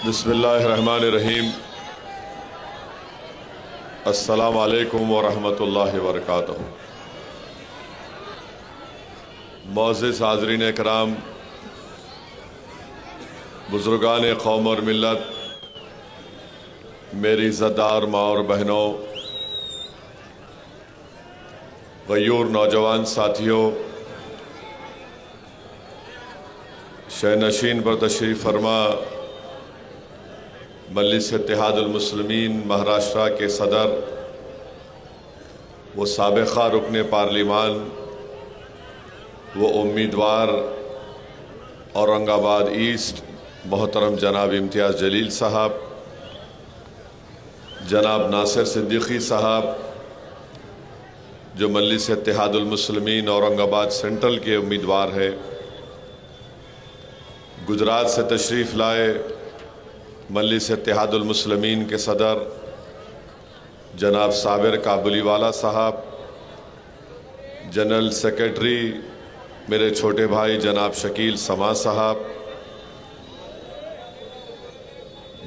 बिस्मिल्लाहिर्रहमानिर्रहीम। अस्सलामु अलैकुम वरहमतुल्लाहि वबरकातुहू। मोअज़्ज़िज़ हाज़रीन कराम, बुज़ुर्गान कौम और मिल्लत, मेरी इज़्ज़तदार माँ और बहनों, गयूर नौजवान साथियों, शहनशीन पर तशरीफ़ फरमा मजलिस इत्तेहादुल मुस्लिमीन महाराष्ट्र के सदर व साबिक़ा रुकन पार्लिमान व उम्मीदवार औरंगाबाद ईस्ट मोहतरम जनाब इम्तियाज़ जलील साहब, जनाब नासिर सिद्दीकी साहब जो मजलिस इत्तेहादुल मुस्लिमीन औरंगाबाद सेंट्रल के उम्मीदवार हैं, गुजरात से तशरीफ़ लाए मजलिस इत्तेहादुल मुस्लिमीन के सदर जनाब साबिर काबुलीवाला साहब, जनरल सेक्रेटरी मेरे छोटे भाई जनाब शकील समा साहब,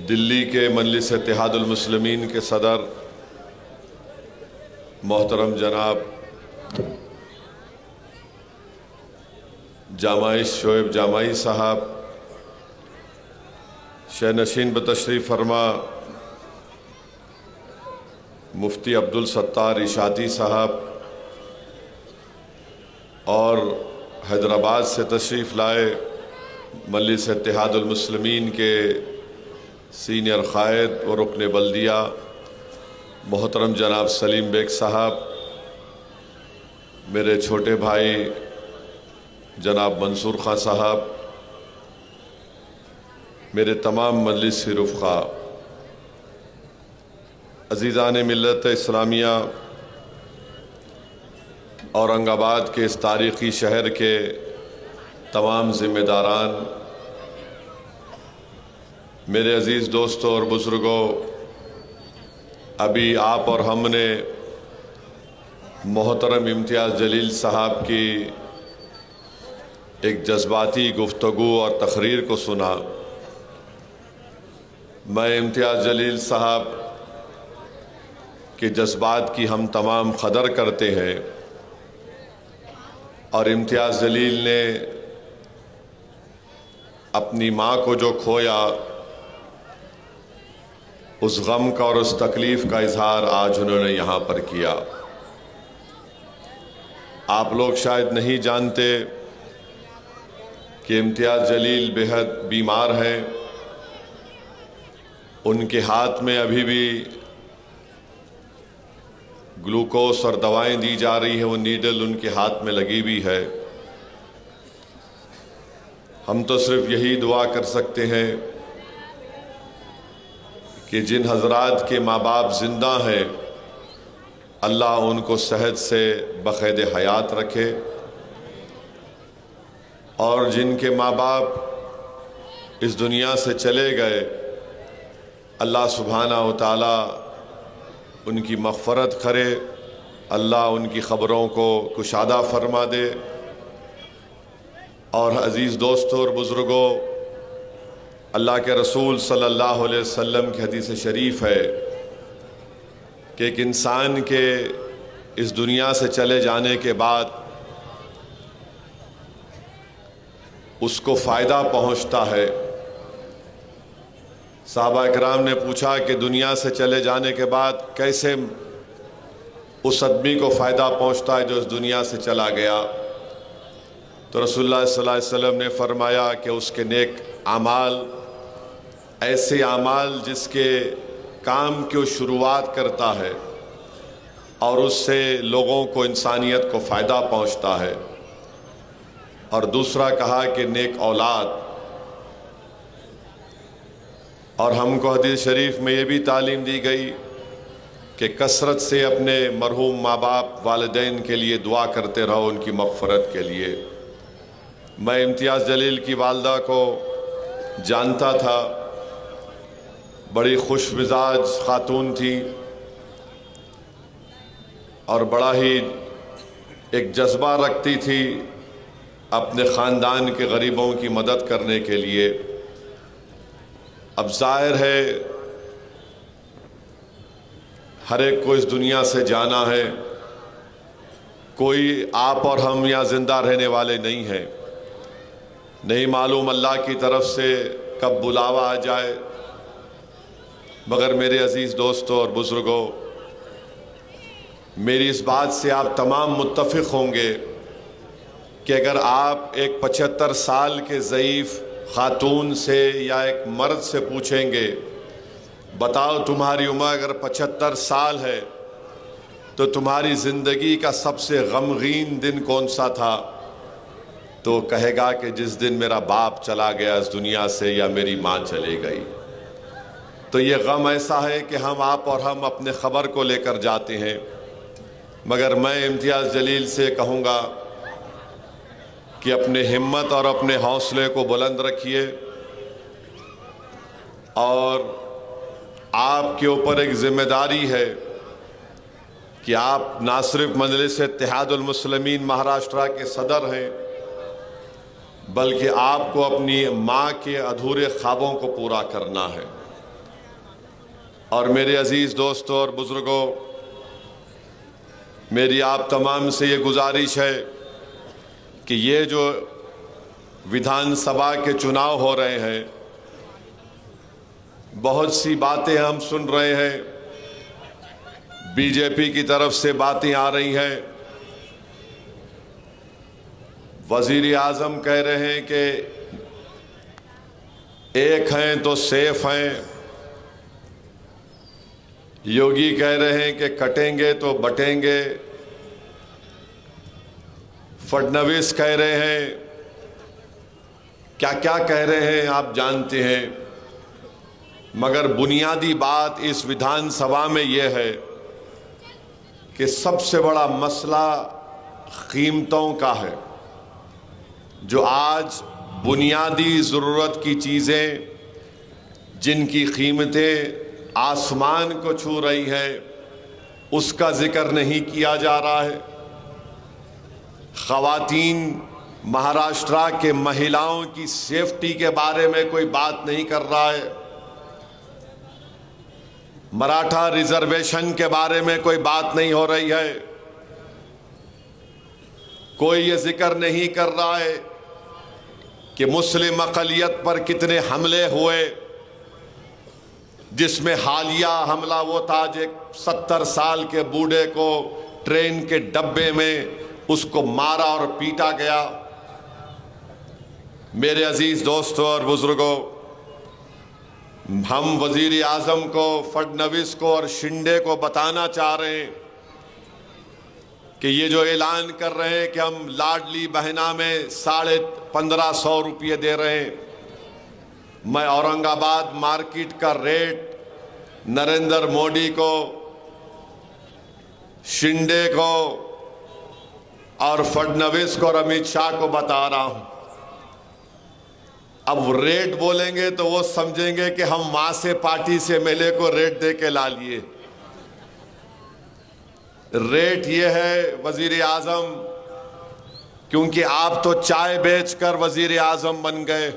दिल्ली के मजलिस इत्तेहादुल मुस्लिमीन के सदर मोहतरम जनाब जामाई शोएब जामाई साहब, शहनशीन बतशरीफ़ फरमा मुफ्ती अब्दुल सत्तार इशाती साहब और हैदराबाद से तशरीफ़ लाए मजलिस इत्तेहादुल मुस्लिमीन के सीनियर क़ायद व रुकन बल्दिया मोहतरम जनाब सलीम बेग साहब, मेरे छोटे भाई जनाब मंसूर खां साहब, मेरे तमाम मजलिस की रुफ़क़ा, अज़ीज़ान मिल्लत इस्लामिया, औरंगाबाद के इस तारीख़ी शहर के तमाम ज़िम्मेदारान, मेरे अज़ीज़ दोस्तों और बुज़ुर्गों, अभी आप और हमने मोहतरम इम्तियाज़ जलील साहब की एक जज्बाती गुफ्तगू और तकरीर को सुना। मैं इम्तियाज़ जलील साहब के जज्बात की हम तमाम कदर करते हैं और इम्तियाज़ जलील ने अपनी माँ को जो खोया उस गम का और उस तकलीफ़ का इजहार आज उन्होंने यहाँ पर किया। आप लोग शायद नहीं जानते कि इम्तियाज़ जलील बेहद बीमार हैं। उनके हाथ में अभी भी ग्लूकोस और दवाएं दी जा रही है, वो नीडल उनके हाथ में लगी हुई है। हम तो सिर्फ यही दुआ कर सकते हैं कि जिन हजरात के माँ बाप जिंदा हैं, अल्लाह उनको सेहत से बक़ैद हयात रखे और जिनके माँ बाप इस दुनिया से चले गए, अल्लाह सुब्हानहू व तआला उनकी मग़फ़रत करे, अल्लाह उनकी ख़बरों को कुशादा फरमा दे। और अज़ीज़ दोस्तों और बुज़ुर्गों, अल्लाह के रसूल सल्लल्लाहु अलैहि वसल्लम की हदीस शरीफ है कि एक इंसान के इस दुनिया से चले जाने के बाद उसको फ़ायदा पहुँचता है। सहाबा इकराम ने पूछा कि दुनिया से चले जाने के बाद कैसे उस आदमी को फ़ायदा पहुँचता है जो इस दुनिया से चला गया, तो रसूलुल्लाह सल्लल्लाहु अलैहि वसल्लम ने फरमाया कि उसके नेक आमाल, ऐसे आमाल जिसके काम की शुरुआत करता है और उससे लोगों को, इंसानियत को फ़ायदा पहुँचता है। और दूसरा कहा कि नेक औलाद। और हमको हदीस शरीफ में ये भी तालीम दी गई कि कसरत से अपने मरहूम माँ बाप वालिदैन के लिए दुआ करते रहो, उनकी मग़फ़रत के लिए। मैं इम्तियाज़ जलील की वालदा को जानता था, बड़ी खुश मिजाज ख़ातून थी और बड़ा ही एक जज्बा रखती थी अपने ख़ानदान के गरीबों की मदद करने के लिए। अब जाहिर है हर एक को इस दुनिया से जाना है, कोई आप और हम यहाँ जिंदा रहने वाले नहीं हैं। नहीं मालूम अल्लाह की तरफ से कब बुलावा आ जाए। मगर मेरे अजीज़ दोस्तों और बुज़ुर्गों, मेरी इस बात से आप तमाम मुत्तफ़िक़ होंगे कि अगर आप एक 75 साल के ज़ईफ़ ख़ातून से या एक मर्द से पूछेंगे, बताओ तुम्हारी उम्र अगर 75 साल है तो तुम्हारी ज़िंदगी का सबसे गमगीन दिन कौन सा था, तो कहेगा कि जिस दिन मेरा बाप चला गया इस दुनिया से या मेरी माँ चली गई। तो ये गम ऐसा है कि हम आप और हम अपने ख़बर को लेकर जाते हैं। मगर मैं इम्तियाज़ जलील से कहूँगा कि अपने हिम्मत और अपने हौसले को बुलंद रखिए और आपके ऊपर एक ज़िम्मेदारी है कि आप ना सिर्फ मजलिस इत्तेहादुल मुस्लिमीन महाराष्ट्र के सदर हैं, बल्कि आपको अपनी माँ के अधूरे ख्वाबों को पूरा करना है। और मेरे अजीज़ दोस्तों और बुज़ुर्गों, मेरी आप तमाम से ये गुजारिश है कि ये जो विधानसभा के चुनाव हो रहे हैं, बहुत सी बातें हम सुन रहे हैं, बीजेपी की तरफ से बातें आ रही हैं। वज़ीर आज़म कह रहे हैं कि एक हैं तो सेफ हैं, योगी कह रहे हैं कि कटेंगे तो बटेंगे, फडणवीस कह रहे हैं, क्या क्या कह रहे हैं आप जानते हैं। मगर बुनियादी बात इस विधानसभा में यह है कि सबसे बड़ा मसला कीमतों का है। जो आज बुनियादी ज़रूरत की चीज़ें जिनकी कीमतें आसमान को छू रही है, उसका जिक्र नहीं किया जा रहा है। ख़वातीन महाराष्ट्र के महिलाओं की सेफ्टी के बारे में कोई बात नहीं कर रहा है। मराठा रिजर्वेशन के बारे में कोई बात नहीं हो रही है। कोई ये जिक्र नहीं कर रहा है कि मुस्लिम अक़लियत पर कितने हमले हुए, जिसमें हालिया हमला वो था जो 70 साल के बूढ़े को ट्रेन के डब्बे में उसको मारा और पीटा गया। मेरे अजीज दोस्तों और बुजुर्गों, हम वजीर आजम को, फडणवीस को और शिंदे को बताना चाह रहे हैं कि ये जो ऐलान कर रहे हैं कि हम लाडली बहना में 1550 रुपये दे रहे हैं, मैं औरंगाबाद मार्केट का रेट नरेंद्र मोदी को, शिंदे को और फडणवीस को और अमित शाह को बता रहा हूं। अब रेट बोलेंगे तो वो समझेंगे कि हम वहां से पार्टी से मिले को रेट दे के ला लिए। रेट ये है वजीर आजम, क्योंकि आप तो चाय बेचकर वजीर आजम बन गए।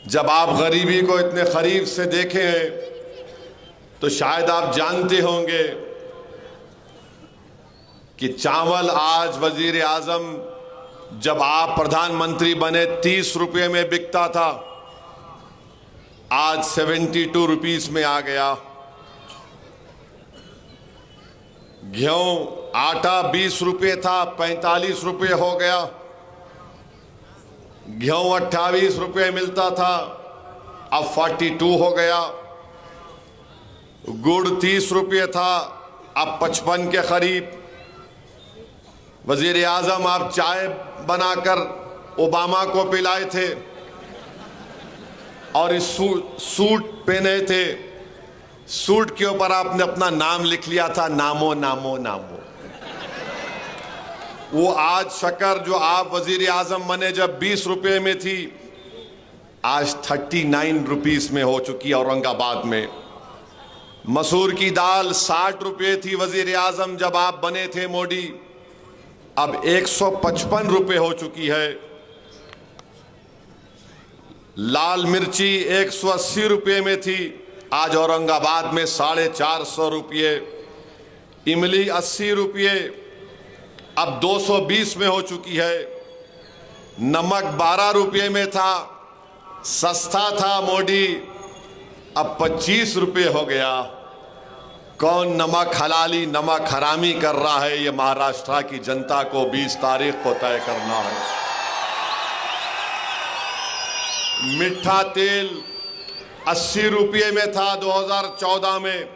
जब आप गरीबी को इतने करीब से देखे हैं तो शायद आप जानते होंगे कि चावल आज वजीर आजम जब आप प्रधानमंत्री बने 30 रुपये में बिकता था, आज 72 रुपीस में आ गया। गेहूं आटा 20 रुपये था, 45 रुपये हो गया। गेहूं 28 रुपये मिलता था, अब 42 हो गया। गुड़ 30 रुपये था, अब 55 के करीब। वजीर आजम आप चाय बनाकर ओबामा को पिलाए थे और इस सूट पहने थे, सूट के ऊपर आपने अपना नाम लिख लिया था, नामो नामो नामो। वो आज शक्कर जो आप वजीर आजम बने जब 20 रुपये में थी, आज 39 रुपीस में हो चुकी औरंगाबाद में। मसूर की दाल 60 रुपये थी वजीर आजम जब आप बने थे मोदी, अब 155 रुपये हो चुकी है। लाल मिर्ची 180 रुपये में थी, आज औरंगाबाद में 450 रुपये। इमली 80 रुपये, अब 220 में हो चुकी है। नमक 12 रुपये में था, सस्ता था मोदी, अब 25 रुपये हो गया। कौन नमक हलाली नमक हरामी कर रहा है, ये महाराष्ट्र की जनता को 20 तारीख को तय करना है। मीठा तेल 80 रुपये में था 2014 में,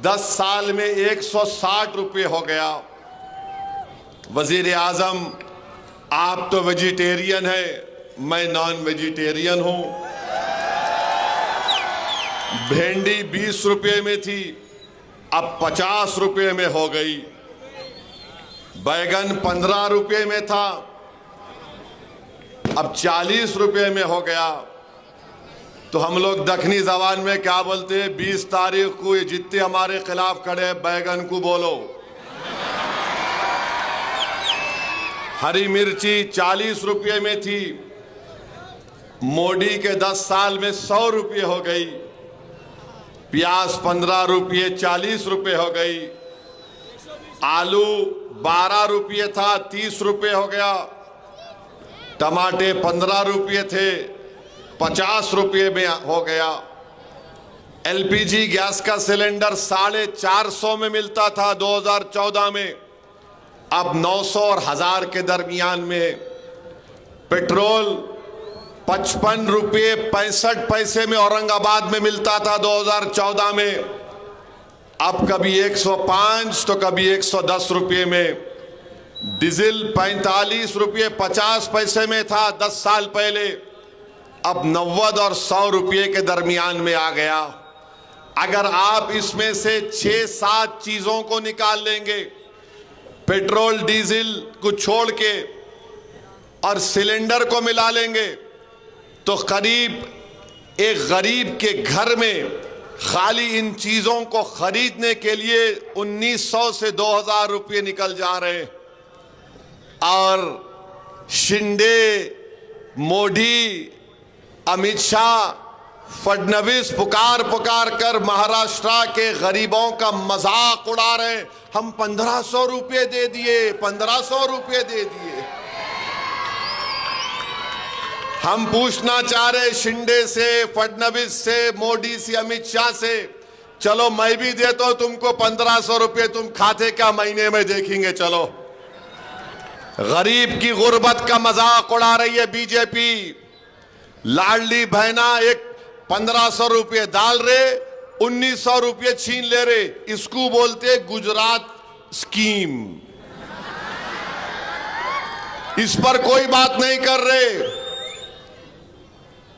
10 साल में 160 रुपये हो गया। वजीर आजम, आप तो वेजिटेरियन है, मैं नॉन वेजिटेरियन हूं। भिंडी 20 रुपये में थी, अब 50 रुपये में हो गई। बैगन 15 रुपये में था, अब 40 रुपये में हो गया। तो हम लोग दक्षिणी जबान में क्या बोलते हैं, 20 तारीख को ये जितने हमारे खिलाफ खड़े बैगन को बोलो। हरी मिर्ची 40 रुपये में थी, मोदी के 10 साल में 100 रुपये हो गई। प्याज 15 रुपये 40 रुपये हो गई। आलू 12 रुपये था, 30 रुपये हो गया। टमाटे 15 रुपये थे, 50 रुपये में हो गया। एलपीजी गैस का सिलेंडर 450 में मिलता था 2014 में, अब 900 और 1000 के दरमियान में। पेट्रोल 55 रुपये 65 पैसे में औरंगाबाद में मिलता था 2014 में, अब कभी 105 तो कभी 110 रुपये में। डीजल 45 रुपये 50 पैसे में था 10 साल पहले, अब 90 और 100 रुपये के दरमियान में आ गया। अगर आप इसमें से 6-7 चीजों को निकाल लेंगे, पेट्रोल डीजल को छोड़ के, और सिलेंडर को मिला लेंगे, तो करीब एक गरीब के घर में खाली इन चीजों को खरीदने के लिए 1900 से 2000 रुपये निकल जा रहे हैं। और शिंदे, मोदी, अमित शाह, फडणवीस पुकार कर महाराष्ट्र के गरीबों का मजाक उड़ा रहे हैं। हम 1500 रुपये दे दिए, 1500 रुपये दे दिए। हम पूछना चाह रहे शिंदे से, फडणवीस से, मोदी से, अमित शाह से, चलो मैं भी देता हूं तुमको 1500 रुपये, तुम खाते क्या महीने में देखेंगे। चलो, गरीब की गुर्बत का मजाक उड़ा रही है बीजेपी। लाडली बहना एक 1500 रुपये डाल रहे, 1900 रुपये छीन ले रहे, इसको बोलते गुजरात स्कीम। इस पर कोई बात नहीं कर रहे,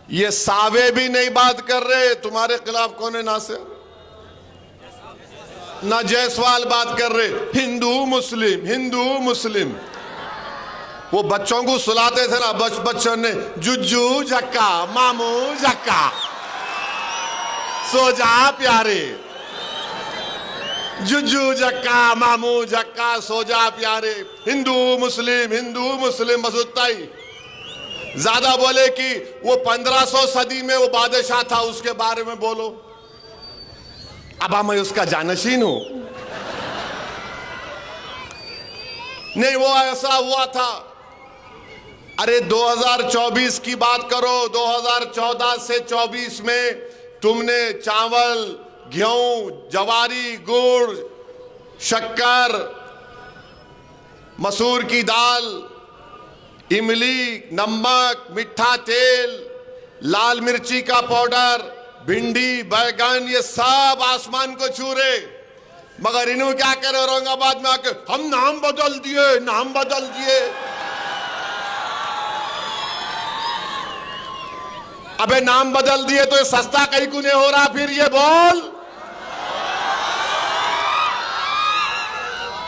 ये सावे भी नहीं बात कर रहे। तुम्हारे खिलाफ कौन है नासिर? ना जायसवाल बात कर रहे, हिंदू मुस्लिम हिंदू मुस्लिम। वो बच्चों को सुलाते थे ना, बच्चों ने जुज्जू जक्का मामू जक्का, सो जा प्यारे, जुज्जू जक्का मामू जक्का, सो जा प्यारे। हिंदू मुस्लिम बस उतना ही। ज्यादा बोले कि वो 1500 सदी में वो बादशाह था, उसके बारे में बोलो। अब मैं उसका जानशीन हूं, नहीं वो ऐसा हुआ था। अरे 2024 की बात करो, 2014 से 24 में तुमने चावल, गेहूं, जवारी, गुड़, शक्कर, मसूर की दाल, इमली, नमक, मीठा तेल, लाल मिर्ची का पाउडर, भिंडी, बैगन, ये सब आसमान को छू रहे। मगर इन्होंने क्या करे औरंगाबाद में आके, हम नाम बदल दिए। अबे नाम बदल दिए तो ये सस्ता कहीं को नहीं हो रहा, फिर ये बोल।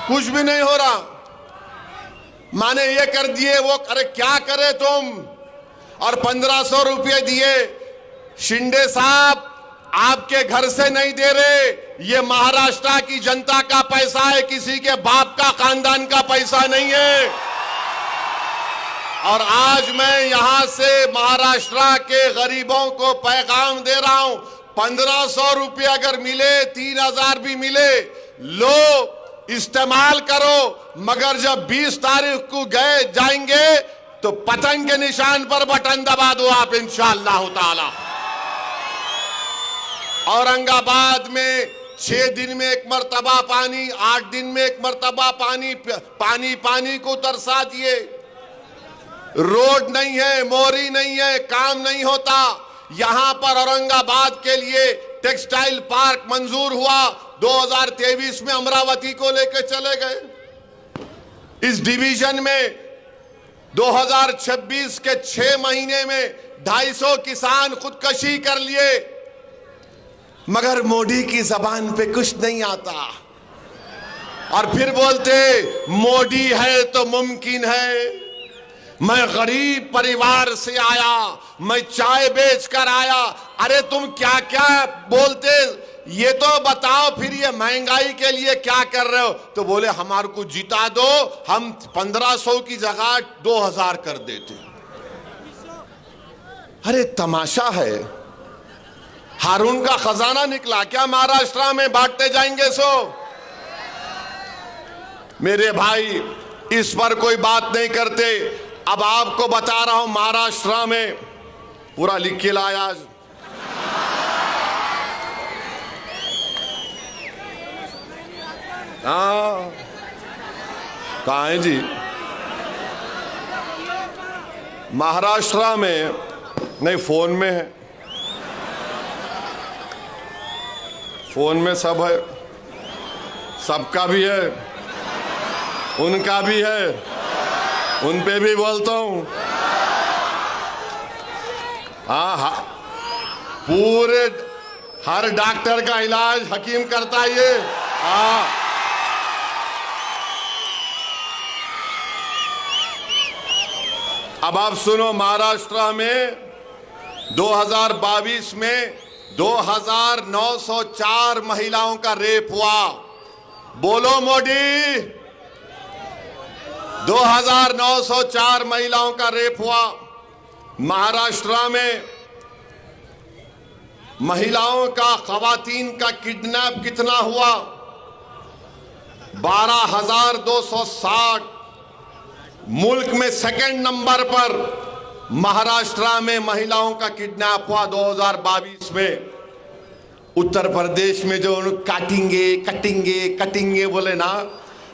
कुछ भी नहीं हो रहा, माने ये कर दिए वो करे, क्या करे तुम। और 1500 रुपये दिए। शिंदे साहब आपके घर से नहीं दे रहे, ये महाराष्ट्र की जनता का पैसा है, किसी के बाप का खानदान का पैसा नहीं है। और आज मैं यहां से महाराष्ट्र के गरीबों को पैगाम दे रहा हूं, 1500 रुपये अगर मिले, 3000 भी मिले, लो इस्तेमाल करो, मगर जब 20 तारीख को गए जाएंगे तो पतंग के निशान पर बटन दबा दो आप इंशाअल्लाह ताला। औरंगाबाद में 6 दिन में एक मर्तबा पानी, 8 दिन में एक मर्तबा पानी, पानी पानी को तरसा दिए। रोड नहीं है, मोरी नहीं है, काम नहीं होता। यहां पर औरंगाबाद के लिए टेक्सटाइल पार्क मंजूर हुआ, 2023 में अमरावती को लेकर चले गए। इस डिवीजन में 2026 के 6 महीने में 250 किसान खुदकशी कर लिए, मगर मोदी की जबान पे कुछ नहीं आता और फिर बोलते मोदी है तो मुमकिन है। मैं गरीब परिवार से आया, मैं चाय बेचकर आया। अरे तुम क्या क्या बोलते, ये तो बताओ फिर ये महंगाई के लिए क्या कर रहे हो? तो बोले हमारे को जिता दो, हम 1500 की जगह 2000 कर देते। अरे तमाशा है, हारून का खजाना निकला क्या महाराष्ट्र में बांटते जाएंगे? सो मेरे भाई इस पर कोई बात नहीं करते। अब आपको बता रहा हूं, महाराष्ट्र में पूरा लिख के लाया आज। हाँ कहाँ है जी? महाराष्ट्र में नहीं, फोन में है, फोन में सब है, सबका भी है, उनका भी है, उन पे भी बोलता हूं। हाँ, पूरे हर डॉक्टर का इलाज हकीम करता है ये। हाँ, अब आप सुनो, महाराष्ट्र में 2022 में 2904 महिलाओं का रेप हुआ। बोलो मोदी, 2904 महिलाओं का रेप हुआ। महाराष्ट्र में महिलाओं का, खवातीन का किडनैप कितना हुआ? 12,260। मुल्क में सेकंड नंबर पर महाराष्ट्र में महिलाओं का किडनैप हुआ 2022 में। उत्तर प्रदेश में जो काटेंगे कटेंगे कटेंगे बोले ना,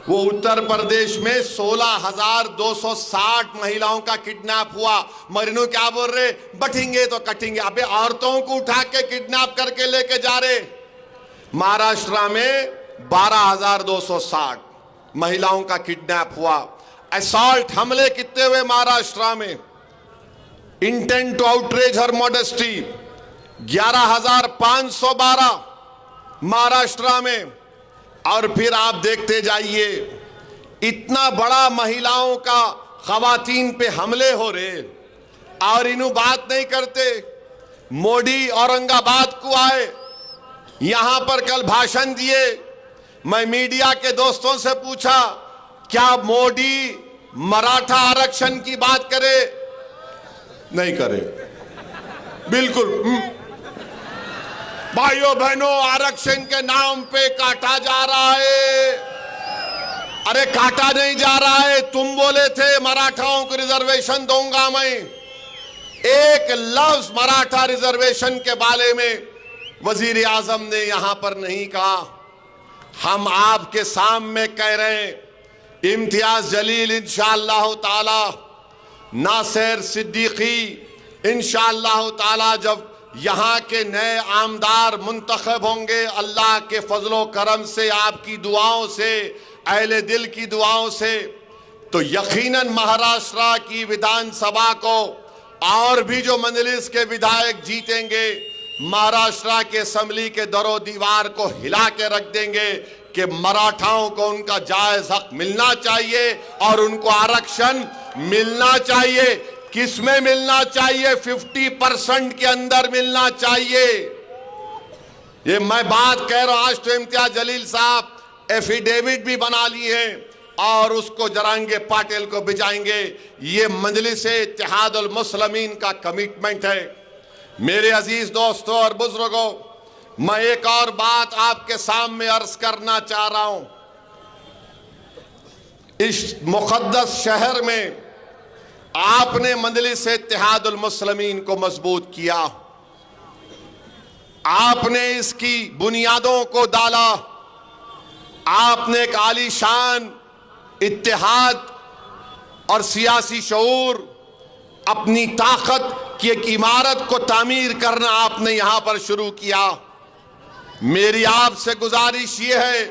वो उत्तर प्रदेश में 16,260 महिलाओं का किडनैप हुआ। मरीनो क्या बोल रहे? बटेंगे तो कटेंगे। अबे औरतों को उठा के किडनैप करके लेके जा रहे। महाराष्ट्र में 12,260 महिलाओं का किडनैप हुआ। असॉल्ट हमले कितने हुए महाराष्ट्र में? Intent to outrage her modesty 11,512 Maharashtra में। और फिर आप देखते जाइए, इतना बड़ा महिलाओं का, खवातीन पे हमले हो रहे और इन्हों बात नहीं करते। मोदी औरंगाबाद को आए, यहां पर कल भाषण दिए। मैं मीडिया के दोस्तों से पूछा, क्या मोदी मराठा आरक्षण की बात करे? नहीं करे, बिल्कुल। भाइयों बहनों, आरक्षण के नाम पे काटा जा रहा है। अरे काटा नहीं जा रहा है, तुम बोले थे मराठाओं को रिजर्वेशन दूंगा मैं। एक लफ्ज मराठा रिजर्वेशन के बारे में वजीर आजम ने यहां पर नहीं कहा। हम आपके सामने कह रहे हैं, इम्तियाज जलील इंशाअल्लाह ताला, नासिर सिद्दीकी इंशाअल्लाह ताला, जब यहाँ के नए आमदार मुंतखब होंगे, अल्लाह के फजलो करम से, आपकी दुआओं से, अहले दिल की दुआओं से, तो यकीनन महाराष्ट्र की विधानसभा को और भी जो मजलिस के विधायक जीतेंगे, महाराष्ट्र के असेंबली के दरो दीवार को हिला के रख देंगे कि मराठाओं को उनका जायज हक मिलना चाहिए और उनको आरक्षण मिलना चाहिए। किसमें मिलना चाहिए? 50% के अंदर मिलना चाहिए। ये मैं बात कह रहा हूं। आज तो इम्तियाज जलील साहब एफिडेविट भी बना लिए हैं और उसको जरांगे पाटिल को भिजाएंगे। ये मजलिस-ए इत्तेहादुल मुस्लिमीन का कमिटमेंट है। मेरे अजीज दोस्तों और बुजुर्गों, मैं एक और बात आपके सामने अर्ज करना चाह रहा हूं। इस मुक़द्दस शहर में आपने मजलिस-ए इत्तेहादुल मुस्लिमीन को मजबूत किया, आपने इसकी बुनियादों को डाला, आपने एक आलीशान इत्तेहाद और सियासी शऊर, अपनी ताकत की एक इमारत को तामीर करना आपने यहां पर शुरू किया। मेरी आपसे गुजारिश ये है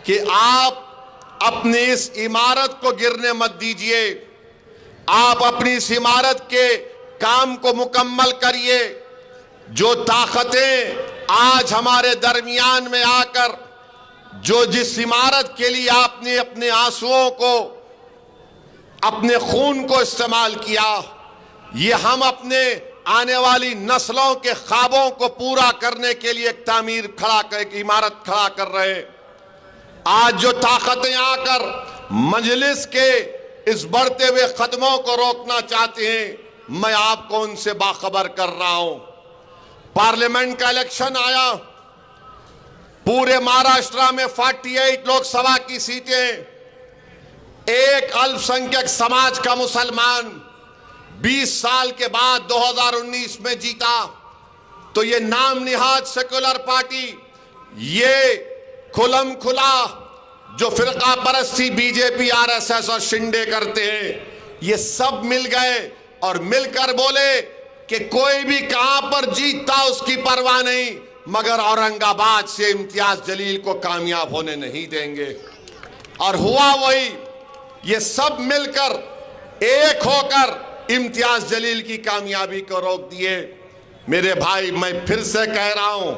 कि आप अपनी इस इमारत को गिरने मत दीजिए। आप अपनी इस इमारत के काम को मुकम्मल करिए। जो ताकतें आज हमारे दरमियान में आकर जो जिस इमारत के लिए आपने अपने आंसुओं को, अपने खून को इस्तेमाल किया, ये हम अपने आने वाली नस्लों के ख्वाबों को पूरा करने के लिए एक तामीर खड़ा कर, एक इमारत खड़ा कर रहे हैं। आज जो ताकतें आकर मजलिस के इस बढ़ते हुए कदमों को रोकना चाहते हैं, मैं आपको उनसे बाखबर कर रहा हूं। पार्लियामेंट का इलेक्शन आया, पूरे महाराष्ट्र में 48 लोकसभा की सीटें एक अल्पसंख्यक समाज का मुसलमान 20 साल के बाद 2019 में जीता। तो ये नाम निहाद सेकुलर पार्टी, ये खुलम खुला जो फिरका परस्ती बीजेपी, आरएसएस और शिंदे करते हैं, ये सब मिल गए और मिलकर बोले कि कोई भी कहां पर जीतता उसकी परवाह नहीं, मगर औरंगाबाद से इम्तियाज जलील को कामयाब होने नहीं देंगे। और हुआ वही, ये सब मिलकर एक होकर इम्तियाज जलील की कामयाबी को रोक दिए। मेरे भाई, मैं फिर से कह रहा हूं,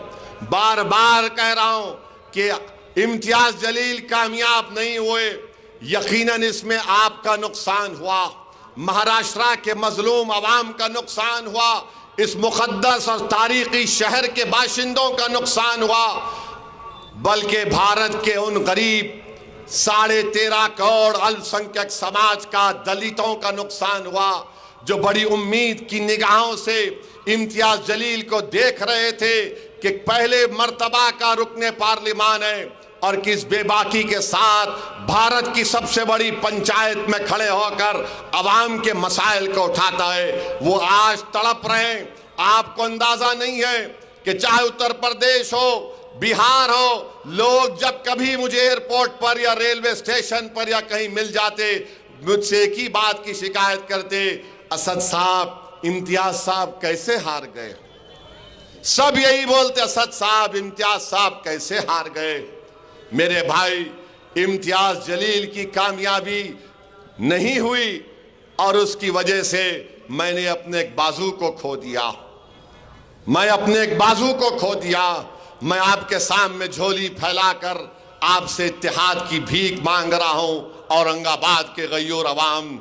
बार बार कह रहा हूं कि इम्तियाज जलील कामयाब नहीं हुए। यकीनन इसमें आपका नुकसान हुआ, महाराष्ट्र के मजलूम अवाम का नुकसान हुआ, इस मुक़द्दस और तारीखी शहर के बाशिंदों का नुकसान हुआ, बल्कि भारत के उन गरीब 13.5 करोड़ अल्पसंख्यक समाज का, दलितों का नुकसान हुआ, जो बड़ी उम्मीद की निगाहों से इम्तियाज जलील को देख रहे थे कि पहले मर्तबा का रुकने पार्लियामान है और किस बेबाकी के साथ भारत की सबसे बड़ी पंचायत में खड़े होकर अवाम के मसाइल को उठाता है। वो आज तड़प रहे हैं। आपको अंदाजा नहीं है कि चाहे उत्तर प्रदेश हो, बिहार हो, लोग जब कभी मुझे एयरपोर्ट पर या रेलवे स्टेशन पर या कहीं मिल जाते, मुझसे एक ही बात की शिकायत करते, असद साहब, इम्तियाज साहब कैसे हार गए। सब यही बोलते, असद साहब, इम्तियाज साहब कैसे हार गए। मेरे भाई, इम्तियाज जलील की कामयाबी नहीं हुई और उसकी वजह से मैंने अपने एक बाजू को खो दिया। मैं अपने एक बाजू को खो दिया। मैं आपके सामने झोली फैलाकर आपसे इत्तेहाद की भीख मांग रहा हूं, औरंगाबाद के गयूर अवाम।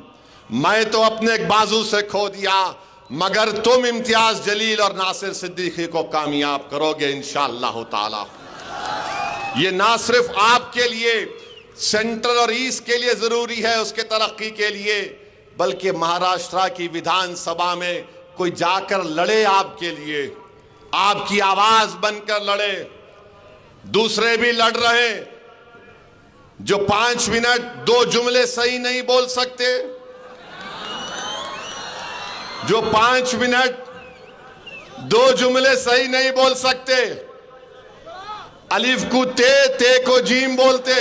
मैं तो अपने एक बाजू से खो दिया, मगर तुम इम्तियाज जलील और नासिर सिद्दीकी को कामयाब करोगे इंशाअल्लाह ताला। ये ना सिर्फ आपके लिए, सेंट्रल और ईस्ट के लिए जरूरी है, उसके तरक्की के लिए, बल्कि महाराष्ट्र की विधानसभा में कोई जाकर लड़े आपके लिए, आपकी आवाज बनकर लड़े। दूसरे भी लड़ रहे जो 5 मिनट 2 जुमले सही नहीं बोल सकते, जो 5 मिनट 2 जुमले सही नहीं बोल सकते, अलिफ को ते को जीम बोलते,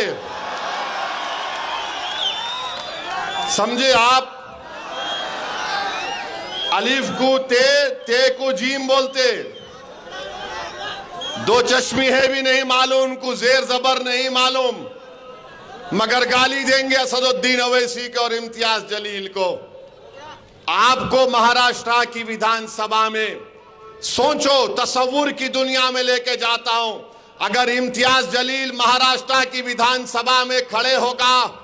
समझे आप। अलिफ को ते को जीम बोलते, 2 चश्मी है भी नहीं मालूम, उनको जेर जबर नहीं मालूम, मगर गाली देंगे असदुद्दीन ओवैसी को और इम्तियाज जलील को। आपको महाराष्ट्र की विधानसभा में सोचो, तसव्वुर की दुनिया में लेके जाता हूं। अगर इम्तियाज जलील महाराष्ट्र की विधानसभा में खड़े होगा,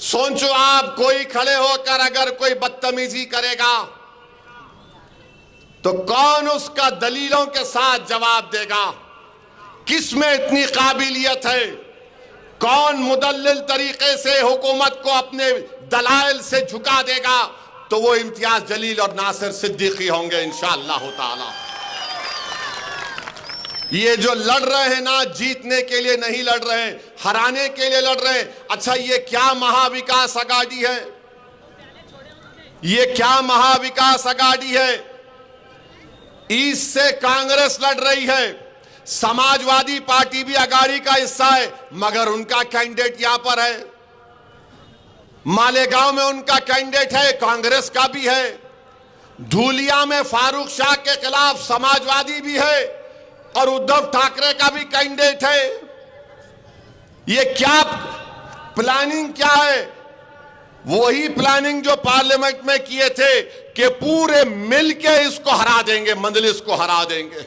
सोचो आप, कोई खड़े होकर अगर कोई बदतमीजी करेगा तो कौन उसका दलीलों के साथ जवाब देगा। किस में इतनी काबिलियत है कौन मुदल्लिल तरीके से हुकूमत को अपने दलाइल से झुका देगा, तो वो इम्तियाज जलील और नासिर सिद्दीकी होंगे इंशाअल्लाह ताला। ये जो लड़ रहे हैं ना, जीतने के लिए नहीं लड़ रहे हैं, हराने के लिए लड़ रहे हैं। अच्छा, ये क्या महाविकास अघाड़ी है? ये क्या महाविकास अघाड़ी है? ईस्ट से कांग्रेस लड़ रही है, समाजवादी पार्टी भी अघाड़ी का हिस्सा है, मगर उनका कैंडिडेट यहां पर है। मालेगांव में उनका कैंडिडेट है, कांग्रेस का भी है। धूलिया में फारूक शाह के खिलाफ समाजवादी भी है और उद्धव ठाकरे का भी कैंडिडेट है। ये क्या प्लानिंग क्या है? वही प्लानिंग जो पार्लियामेंट में किए थे कि पूरे मिलके इसको हरा देंगे, मजलिस को हरा देंगे।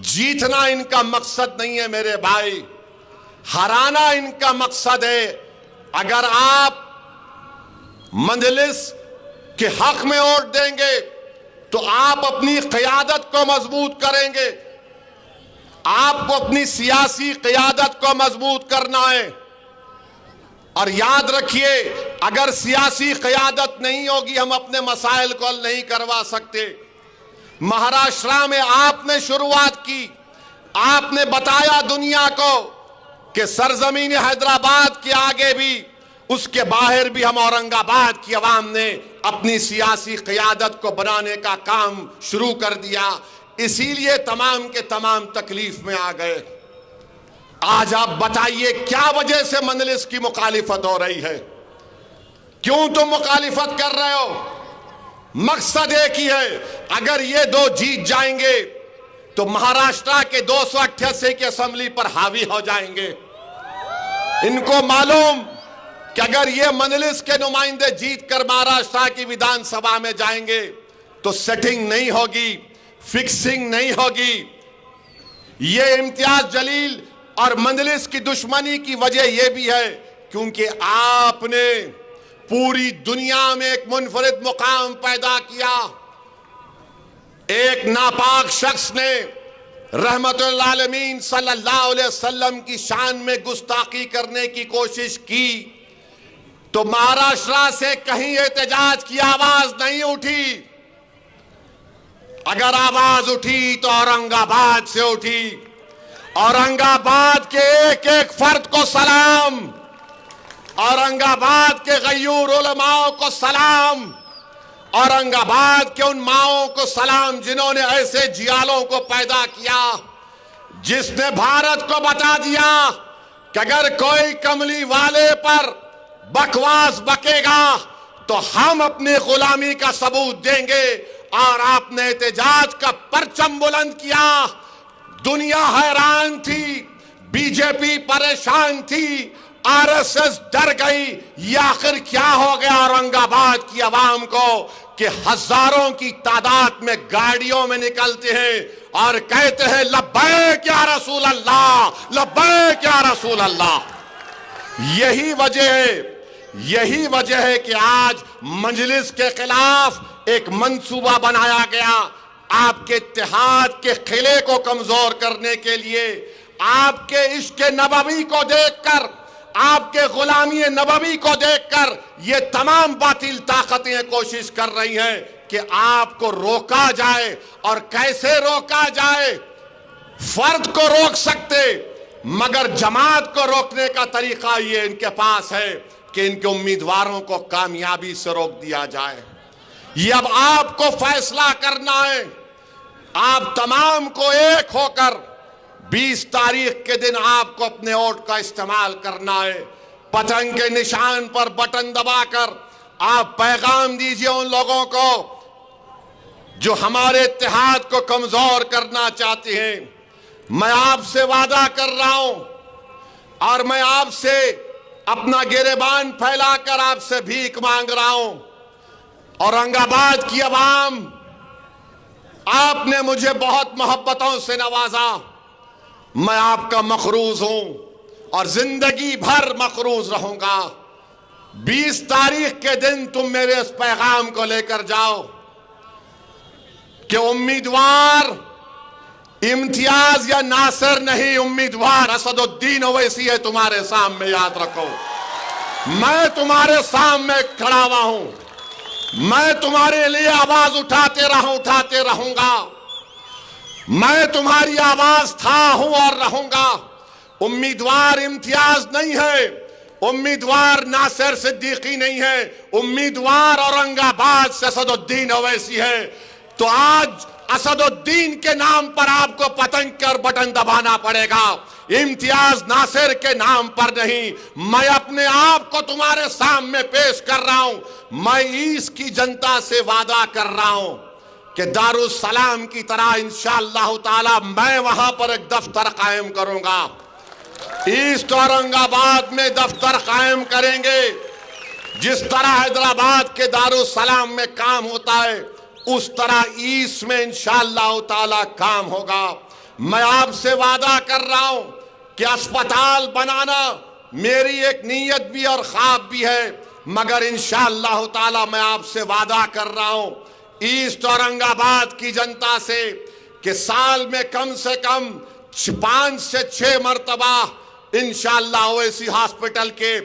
जीतना इनका मकसद नहीं है मेरे भाई, हराना इनका मकसद है। अगर आप मजलिस के हक में वोट देंगे तो आप अपनी क़यादत को मजबूत करेंगे, आपको अपनी सियासी क़यादत को मजबूत करना है। और याद रखिए, अगर सियासी क़यादत नहीं होगी, हम अपने मसाइल को हल नहीं करवा सकते। महाराष्ट्र में आपने शुरुआत की, आपने बताया दुनिया को कि सरजमीन हैदराबाद के आगे भी, उसके बाहर भी हम औरंगाबाद की आवाम ने अपनी सियासी क़यादत को बनाने का काम शुरू कर दिया। इसीलिए तमाम के तमाम तकलीफ में आ गए। आज आप बताइए क्या वजह से मजलिस की मुखालिफत हो रही है? क्यों तुम मुखालिफत कर रहे हो? मकसद एक ही है, अगर ये दो जीत जाएंगे तो महाराष्ट्र के 288 की असेंबली पर हावी हो जाएंगे। इनको मालूम कि अगर ये मजलिस के नुमाइंदे जीत कर महाराष्ट्र की विधानसभा में जाएंगे तो सेटिंग नहीं होगी, फिक्सिंग नहीं होगी। ये इम्तियाज जलील और मजलिस की दुश्मनी की वजह यह भी है क्योंकि आपने पूरी दुनिया में एक मुनफरिद मुकाम पैदा किया। एक नापाक शख्स ने रहमतुल आलमीन सल्लल्लाहु अलैहि वसल्लम की शान में गुस्ताखी करने की कोशिश की तो महाराष्ट्र से कहीं एहतजाज की आवाज नहीं उठी। अगर आवाज उठी तो औरंगाबाद से उठी। औरंगाबाद के एक एक फर्द को सलाम, औरंगाबाद के गयूर उलमाओं को सलाम, औरंगाबाद के उन माओं को सलाम जिन्होंने ऐसे जियालों को पैदा किया, जिसने भारत को बता दिया कि अगर कोई कमली वाले पर बकवास बकेगा तो हम अपनी गुलामी का सबूत देंगे। और आपने एहतजाज का परचम बुलंद किया। दुनिया हैरान थी, बीजेपी परेशान थी, आरएसएस डर गई। ये आखिर क्या हो गया औरंगाबाद की आवाम को कि हजारों की तादाद में गाड़ियों में निकलते हैं और कहते हैं लब्बैक या रसूल अल्लाह, लब्बैक या रसूल अल्लाह। यही वजह है कि आज मजलिस के खिलाफ एक मंसूबा बनाया गया आपके इत्तेहाद के किले को कमजोर करने के लिए। आपके इश्क नबवी को देखकर, आपके गुलामी नबवी को देखकर ये तमाम बातिल ताकतें कोशिश कर रही हैं कि आपको रोका जाए। और कैसे रोका जाए? फर्द को रोक सकते, मगर जमात को रोकने का तरीका ये इनके पास है कि इनके उम्मीदवारों को कामयाबी से रोक दिया जाए। ये अब आपको फैसला करना है। आप तमाम को एक होकर 20 तारीख के दिन आपको अपने वोट का इस्तेमाल करना है। पतंग के निशान पर बटन दबाकर आप पैगाम दीजिए उन लोगों को जो हमारे इत्तेहाद को कमजोर करना चाहते हैं। मैं आपसे वादा कर रहा हूं और मैं आपसे अपना गिरेबान फैलाकर आपसे भीख मांग रहा हूं। औरंगाबाद की आवाम, आपने मुझे बहुत मोहब्बतों से नवाजा। मैं आपका मखरूज हूं और जिंदगी भर मखरूज रहूंगा। 20 तारीख के दिन तुम मेरे इस पैगाम को लेकर जाओ कि उम्मीदवार इम्तियाज या नासिर नहीं, उम्मीदवार असदुद्दीन ओवैसी है तुम्हारे सामने, याद रखो। मैं तुम्हारे सामने खड़ा हुआ हूं, मैं तुम्हारे लिए आवाज उठाते रहूंगा। मैं तुम्हारी आवाज था, हूं और रहूंगा। उम्मीदवार इम्तियाज नहीं है, उम्मीदवार नासिर सिद्दीकी नहीं है, उम्मीदवार औरंगाबाद से असदुद्दीन ओवैसी है। तो आज असदुद्दीन के नाम पर आपको पतंग कर बटन दबाना पड़ेगा, इम्तियाज नासिर के नाम पर नहीं। मैं अपने आप को तुम्हारे सामने पेश कर रहा हूं। मैं ईस्ट की जनता से वादा कर रहा हूं कि दारुस सलाम की तरह इंशाअल्लाह ताला मैं वहां पर एक दफ्तर कायम करूंगा। ईस्ट औरंगाबाद में दफ्तर कायम करेंगे। जिस तरह हैदराबाद के दारुस सलाम में काम होता है, उस तरह ईस्ट में इंशाअल्लाह ताला काम होगा। मैं आपसे वादा कर रहा हूं कि अस्पताल बनाना मेरी एक नीयत भी और ख्वाब भी है, मगर इंशाअल्लाह ताला मैं आपसे वादा कर रहा हूं ईस्ट औरंगाबाद की जनता से कि साल में कम से कम 5 से 6 मरतबा इंशाअल्लाह ओवैसी हॉस्पिटल के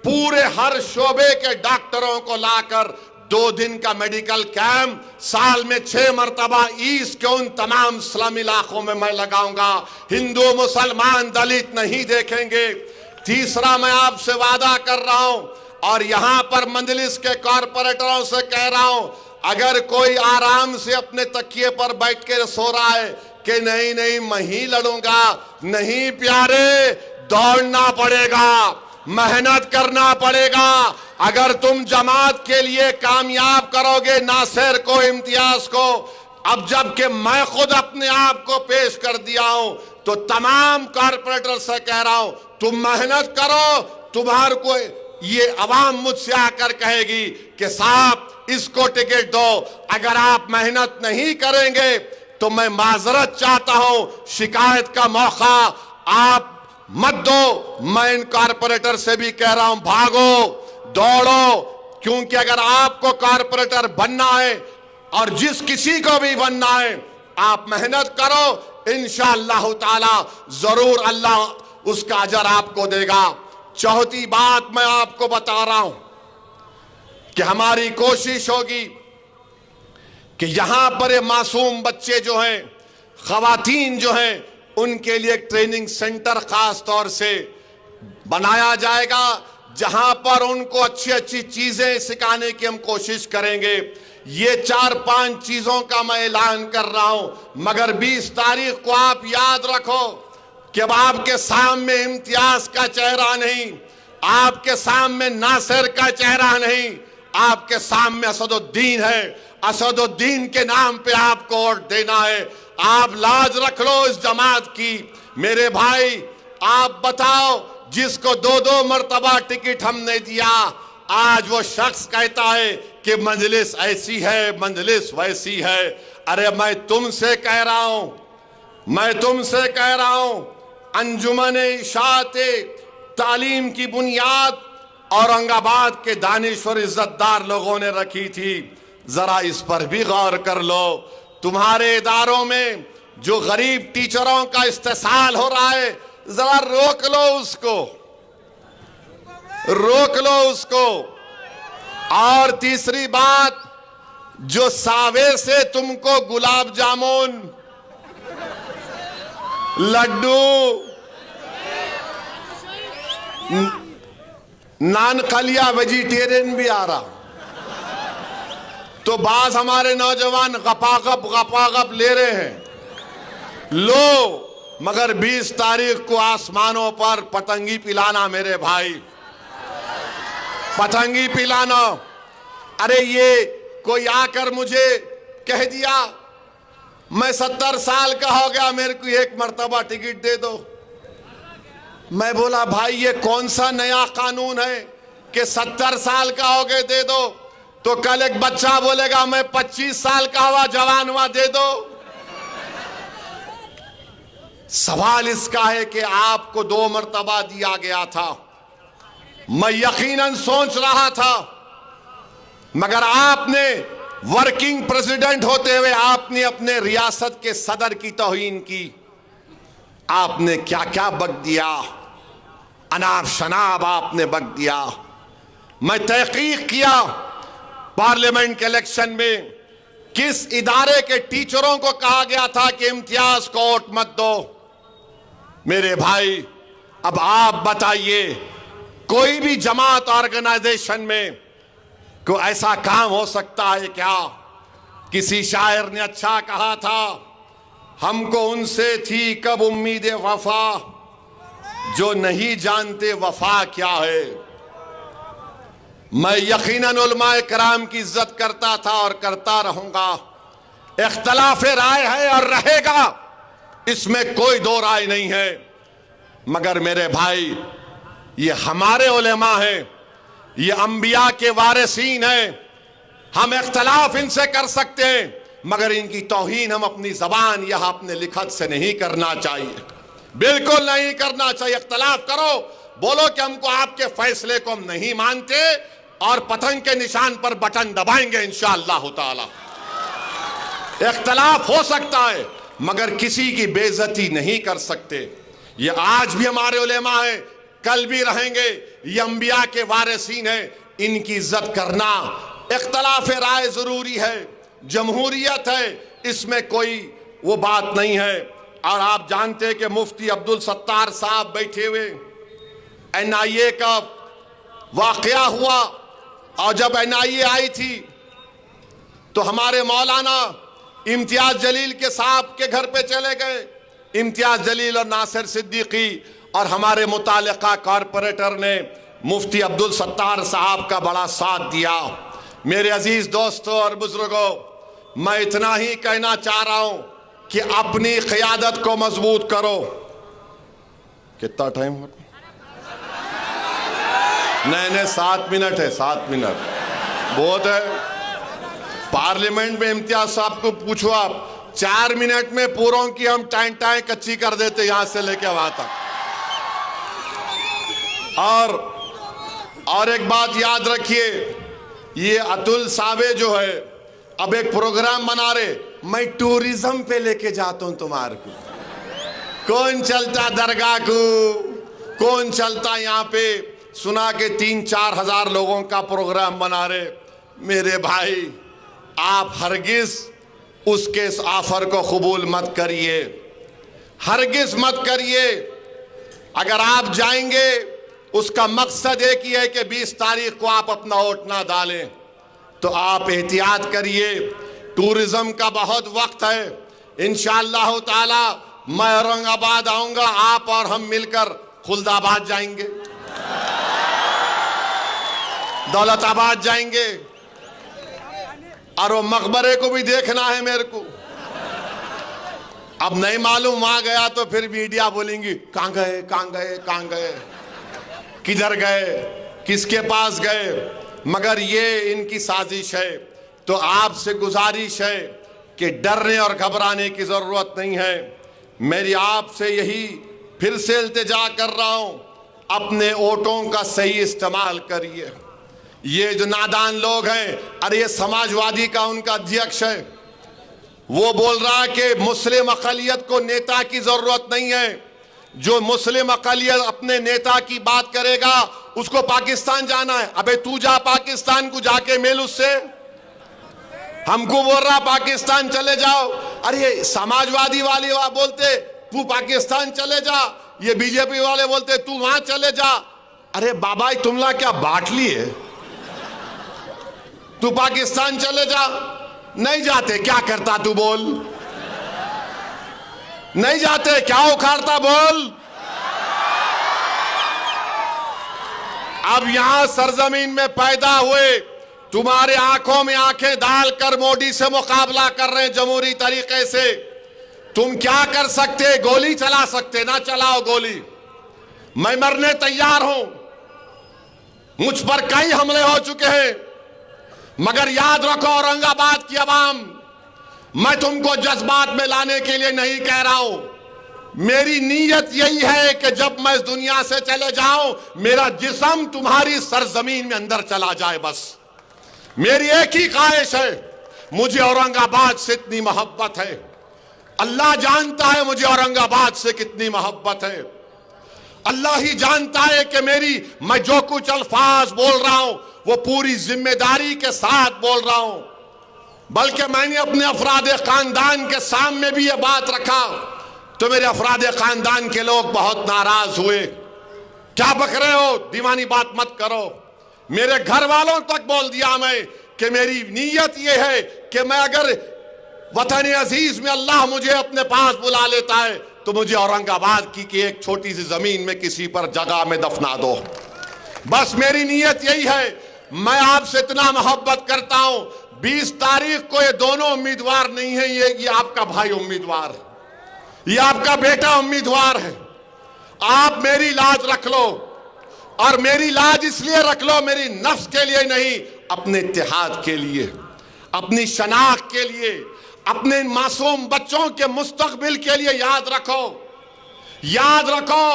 पूरे हर शोबे के डॉक्टरों को लाकर 2 दिन का मेडिकल कैंप साल में 6 मरतबा ईस्ट के उन तमाम स्लम इलाकों में मैं लगाऊंगा। हिंदू मुसलमान दलित नहीं देखेंगे। तीसरा, मैं आपसे वादा कर रहा हूं और यहां पर मंजलिस के कॉरपोरेटरों से कह रहा हूं, अगर कोई आराम से अपने तकिए पर बैठ के सो रहा है कि नहीं मैं ही लड़ूंगा, नहीं प्यारे, दौड़ना पड़ेगा, मेहनत करना पड़ेगा। अगर तुम जमात के लिए कामयाब करोगे नासिर को, इम्तियाज को, अब जबकि मैं खुद अपने आप को पेश कर दिया हूं, तो तमाम कॉरपोरेटर से कह रहा हूं तुम मेहनत करो। तुम्हारे को ये अवाम मुझसे आकर कहेगी कि साहब इसको टिकट दो, अगर आप मेहनत नहीं करेंगे तो मैं माजरत चाहता हूं, शिकायत का मौका आप मत दो। मैं इन कॉरपोरेटर से भी कह रहा हूं भागो, दौड़ो, क्योंकि अगर आपको कॉरपोरेटर बनना है और जिस किसी को भी बनना है, आप मेहनत करो, इंशाअल्लाह ताला जरूर अल्लाह उसका अजर आपको देगा। चौथी बात मैं आपको बता रहा हूं कि हमारी कोशिश होगी कि यहां पर ये मासूम बच्चे जो हैं, खवातीन जो हैं, उनके लिए ट्रेनिंग सेंटर खास तौर से बनाया जाएगा, जहां पर उनको अच्छी अच्छी चीजें सिखाने की हम कोशिश करेंगे। ये 4-5 चीजों का मैं ऐलान कर रहा हूं, मगर 20 तारीख को आप याद रखो कि अब आपके सामने इम्तियाज का चेहरा नहीं, आपके सामने नासिर का चेहरा नहीं, आपके सामने असदुद्दीन है। असदुद्दीन के नाम पे आपको वोट देना है। आप लाज रख लो इस जमात की। मेरे भाई, आप बताओ, जिसको 2-2 मरतबा टिकट हमने दिया, आज वो शख्स कहता है कि मंजलिस ऐसी है, मंजलिस वैसी है। अरे मैं तुमसे कह रहा हूं, अंजुमन इशाअत तालीम की बुनियाद औरंगाबाद के दानिश्वर इज्जतदार लोगों ने रखी थी। जरा इस पर भी गौर कर लो। तुम्हारे इदारों में जो गरीब टीचरों का इस्तेसाल हो रहा है, जरा रोक लो उसको। और तीसरी बात, जो सावे से तुमको गुलाब जामुन, लड्डू, नान खलिया वेजिटेरियन भी आ रहा, तो बाज हमारे नौजवान गपागप ले रहे हैं, लो, मगर 20 तारीख को आसमानों पर पतंगी पिलाना मेरे भाई, पतंगी पिलाना। अरे ये कोई आकर मुझे कह दिया मैं 70 साल का हो गया, मेरे को 1 मरतबा टिकट दे दो। मैं बोला भाई ये कौन सा नया कानून है कि 70 साल का हो गए दे दो? तो कल एक बच्चा बोलेगा मैं 25 साल का हुआ, जवान हुआ, दे दो। सवाल इसका है कि आपको 2 मरतबा दिया गया था। मैं यकीनन सोच रहा था, मगर आपने वर्किंग प्रेसिडेंट होते हुए आपने अपने रियासत के सदर की तौहीन की। आपने क्या क्या बक दिया, अनाब शनाब आपने बक दिया। मैं तहकीक किया पार्लियामेंट के इलेक्शन में किस इदारे के टीचरों को कहा गया था कि इम्तियाज को वोट मत दो। मेरे भाई, अब आप बताइए, कोई भी जमात ऑर्गेनाइजेशन में कोई ऐसा काम हो सकता है क्या? किसी शायर ने अच्छा कहा था, हमको उनसे थी कब उम्मीद वफा जो नहीं जानते वफा क्या है। मैं यकीनन उलमाए कराम की इज्जत करता था और करता रहूंगा। इख्तलाफ राय है और रहेगा, इसमें कोई दो राय नहीं है। मगर मेरे भाई, ये हमारे उलेमा हैं, ये अंबिया के वारिसीन हैं। हम इख्तलाफ इनसे कर सकते हैं, मगर इनकी तौहीन हम अपनी जबान या अपने लिखत से नहीं करना चाहिए, बिल्कुल नहीं करना चाहिए। इख्तलाफ करो, बोलो कि हमको आपके फैसले को हम नहीं मानते और पतंग के निशान पर बटन दबाएंगे इंशाअल्लाह ताला। इख्तलाफ हो सकता है, मगर किसी की बेइज्जती नहीं कर सकते। ये आज भी हमारे उलेमा हैं, कल भी रहेंगे। ये अंबिया के वारिसीन हैं, इनकी इज्जत करना। इख्तलाफ राय जरूरी है, जमहूरियत है, इसमें कोई वो बात नहीं है। और आप जानते हैं कि मुफ्ती अब्दुल सत्तार साहब बैठे हुए, NIA का वाकया हुआ, और जब NIA आई थी तो हमारे मौलाना इम्तियाज जलील के साहब के घर पे चले गए। इम्तियाज जलील और नासिर सिद्दीकी और हमारे मुतालिका कॉरपोरेटर ने मुफ्ती अब्दुल सत्तार साहब का बड़ा साथ दिया। मेरे अजीज दोस्तों और बुजुर्गों, मैं इतना ही कहना चाह रहा हूं कि अपनी क़ियादत को मजबूत करो। कितना टाइम हो? नहीं, 7 मिनट है, 7 मिनट बहुत है। पार्लियामेंट में इम्तियाज साहब को पूछो आप, 4 मिनट में पूरों की हम टाइम कच्ची कर देते यहां से लेके वहां तक। और एक बात याद रखिए, ये अतुल सावे जो है अब एक प्रोग्राम बना रहे, मैं टूरिज्म पे लेके जाता हूं तुम्हारे को। कौन चलता दरगाह को, कौन चलता यहाँ पे, सुना के 3-4 हजार लोगों का प्रोग्राम बना रहे। मेरे भाई, आप हरगिज उसके इस ऑफर को कबूल मत करिए, हरगिज मत करिए। अगर आप जाएंगे, उसका मकसद एक ही है कि 20 तारीख को आप अपना वोट ना डालें, तो आप एहतियात करिए। टूरिज्म का बहुत वक्त है। इंशाअल्लाह ताला मैं औरंगाबाद आऊंगा, आप और हम मिलकर खुलदाबाद जाएंगे, दौलताबाद जाएंगे, और वो मकबरे को भी देखना है मेरे को। अब नहीं मालूम, वहां गया तो फिर मीडिया बोलेंगी कहां गए, कहां गए, कहां गए, किधर गए, किसके पास गए। मगर ये इनकी साजिश है। तो आपसे गुजारिश है कि डरने और घबराने की जरूरत नहीं है। मेरी आपसे यही फिर से इल्तिजा कर रहा हूं, अपने वोटों का सही इस्तेमाल करिए। ये जो नादान लोग हैं, अरे ये समाजवादी का उनका अध्यक्ष है, वो बोल रहा है कि मुस्लिम अक़लियत को नेता की जरूरत नहीं है। जो मुस्लिम अक़लियत अपने नेता की बात करेगा उसको पाकिस्तान जाना है। अबे तू जा पाकिस्तान को, जाके मिल उससे। हमको बोल रहा पाकिस्तान चले जाओ। अरे समाजवादी वाले बोलते तू पाकिस्तान चले जा, ये बीजेपी वाले बोलते तू वहां चले जा। अरे बाबा, तुमला क्या बांट लिए? तू पाकिस्तान चले जा। नहीं जाते, क्या करता तू बोल? नहीं जाते, क्या उखाड़ता बोल? अब यहां सरजमीन में पैदा हुए, तुम्हारे आंखों में आंखें डालकर मोदी से मुकाबला कर रहे हैं जमहूरी तरीके से। तुम क्या कर सकते? गोली चला सकते, ना चलाओ गोली। मैं मरने तैयार हूं, मुझ पर कई हमले हो चुके हैं, मगर याद रखो औरंगाबाद की आवाम, मैं तुमको जज्बात में लाने के लिए नहीं कह रहा हूं। मेरी नीयत यही है कि जब मैं इस दुनिया से चले जाऊं, मेरा जिस्म तुम्हारी सरजमीन में अंदर चला जाए। बस मेरी एक ही ख्वाहिश है मुझे औरंगाबाद से इतनी मोहब्बत है। अल्लाह जानता है मुझे औरंगाबाद से कितनी मोहब्बत है। अल्लाह ही जानता है कि मैं जो कुछ अल्फाज बोल रहा हूं वो पूरी जिम्मेदारी के साथ बोल रहा हूं। बल्कि मैंने अपने अफराद खानदान के सामने भी ये बात रखा तो मेरे अफराद खानदान के लोग बहुत नाराज हुए। क्या बक रहे हो, दीवानी बात मत करो। मेरे घर वालों तक बोल दिया मैं कि मेरी नीयत ये है कि मैं अगर वतन अजीज में अल्लाह मुझे अपने पास बुला लेता है तो मुझे औरंगाबाद की एक छोटी सी जमीन में किसी पर जगह में दफना दो। बस मेरी नीयत यही है। मैं आपसे इतना मोहब्बत करता हूं। 20 तारीख को ये दोनों उम्मीदवार नहीं है, ये आपका भाई उम्मीदवार है, ये आपका बेटा उम्मीदवार है। आप मेरी लाज रख लो, और मेरी लाज इसलिए रख लो, मेरी नफ्स के लिए नहीं, अपने इत्तेहाद के लिए, अपनी शनाख्त के लिए, अपने मासूम बच्चों के मुस्तकबिल के लिए। याद रखो, याद रखो,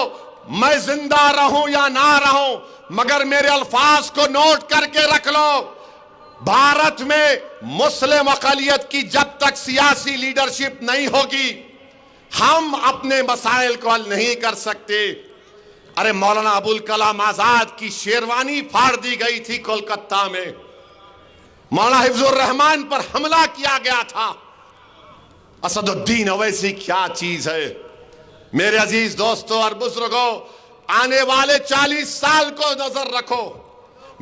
मैं जिंदा रहूं या ना रहूं, मगर मेरे अल्फाज को नोट करके रख लो। भारत में मुस्लिम अक़लियत की जब तक सियासी लीडरशिप नहीं होगी, हम अपने मसाइल को हल नहीं कर सकते। अरे मौलाना अबुल कलाम आजाद की शेरवानी फाड़ दी गई थी कोलकाता में, मौलाना हिफ्जुर रहमान पर हमला किया गया था। असदुद्दीन ओवैसी क्या चीज है। मेरे अजीज दोस्तों और बुजुर्गों, आने वाले 40 साल को नजर रखो।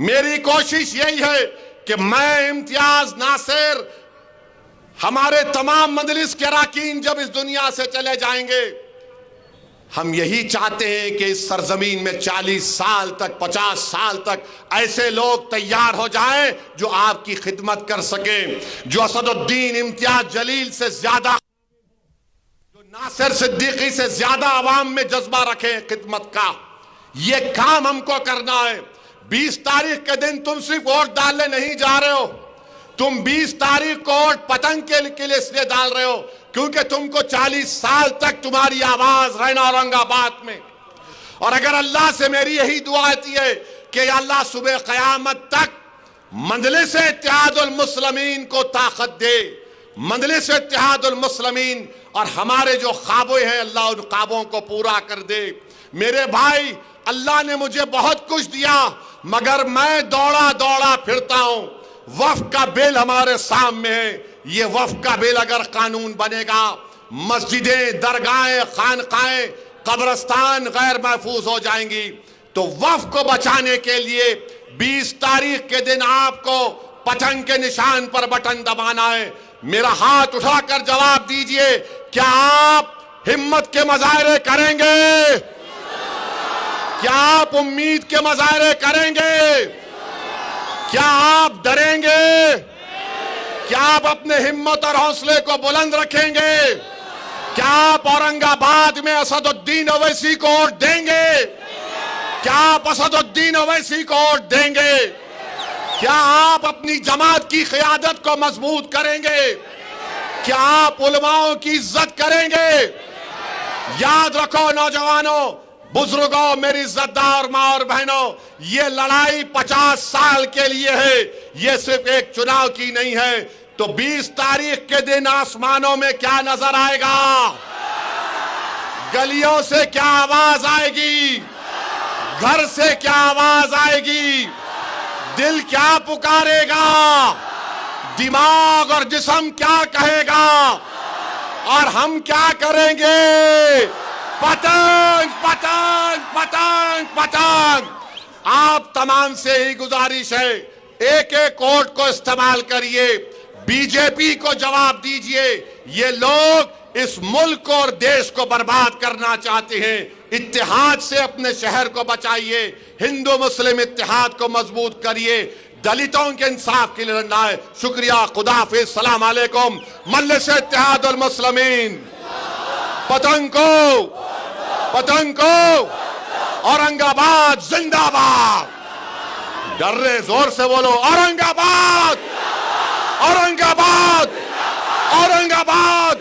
मेरी कोशिश यही है कि मैं, इम्तियाज, नासिर, हमारे तमाम मजलिस के अरकान जब इस दुनिया से चले जाएंगे, हम यही चाहते हैं कि इस सरजमीन में 40 साल तक, 50 साल तक ऐसे लोग तैयार हो जाएं जो आपकी खिदमत कर सकें, जो असदुद्दीन इम्तियाज जलील से ज्यादा, जो नासिर सिद्दीकी से ज्यादा आवाम में जज्बा रखें खिदमत का। ये काम हमको करना है। 20 तारीख के दिन तुम सिर्फ वोट डालने नहीं जा रहे हो, तुम 20 तारीख को वोट पतंग के लिए इसलिए डाल रहे हो क्योंकि तुमको 40 साल तक तुम्हारी आवाज रहना औरंगाबाद में। और अगर अल्लाह से मेरी यही दुआ आती है कि अल्लाह सुबह क़यामत तक मजलिस इत्तेहादुल मुस्लिमीन को ताकत दे, मजलिस इत्तेहादुल मुस्लिमीन, और हमारे जो ख्वाबें हैं अल्लाह उन ख्वाबों को पूरा कर दे। मेरे भाई, अल्लाह ने मुझे बहुत कुछ दिया, मगर मैं दौड़ा दौड़ा फिरता हूं। वक्फ का बिल हमारे सामने है। ये वक्फ का बिल अगर कानून बनेगा, मस्जिदें, दरगाहें, खानकाएं, कब्रस्तान गैर महफूज हो जाएंगी। तो वक्फ को बचाने के लिए 20 तारीख के दिन आपको पतंग के निशान पर बटन दबाना है। मेरा हाथ उठाकर जवाब दीजिए, क्या आप हिम्मत के मुजाहरे करेंगे? क्या आप उम्मीद के मुजाहरे करेंगे? क्या आप डरेंगे? क्या आप अपने हिम्मत और हौसले को बुलंद रखेंगे? क्या आप औरंगाबाद में असदुद्दीन ओवैसी को वोट देंगे? क्या आप असदुद्दीन ओवैसी को वोट देंगे? क्या आप अपनी जमात की क़यादत को मजबूत करेंगे? क्या आप उलमाओं की इज्जत करेंगे? याद रखो नौजवानों, बुजुर्गों, मेरी इज्जतदार माँ और बहनों, ये लड़ाई 50 साल के लिए है, ये सिर्फ एक चुनाव की नहीं है। तो 20 तारीख के दिन आसमानों में क्या नजर आएगा? गलियों से क्या आवाज आएगी? घर से क्या आवाज आएगी? दिल क्या पुकारेगा? दिमाग और जिस्म क्या कहेगा? और हम क्या करेंगे? पतंग, पतंग, पतंग, पतंग। आप तमाम से ही गुजारिश है, एक एक वोट को इस्तेमाल करिए, बीजेपी को जवाब दीजिए। ये लोग इस मुल्क और देश को बर्बाद करना चाहते हैं। इत्तेहाद से अपने शहर को बचाइए, हिंदू मुस्लिम इत्तेहाद को मजबूत करिए, दलितों के इंसाफ के लिए लड़ना है। शुक्रिया, खुदा हाफिज, सलाम अलैकुम। मजलिस इत्तेहादुल मुस्लिमीन, पतंग को, पतंग को, औरंगाबाद जिंदाबाद। डर रहे, जोर से बोलो, औरंगाबाद, औरंगाबाद, औरंगाबाद।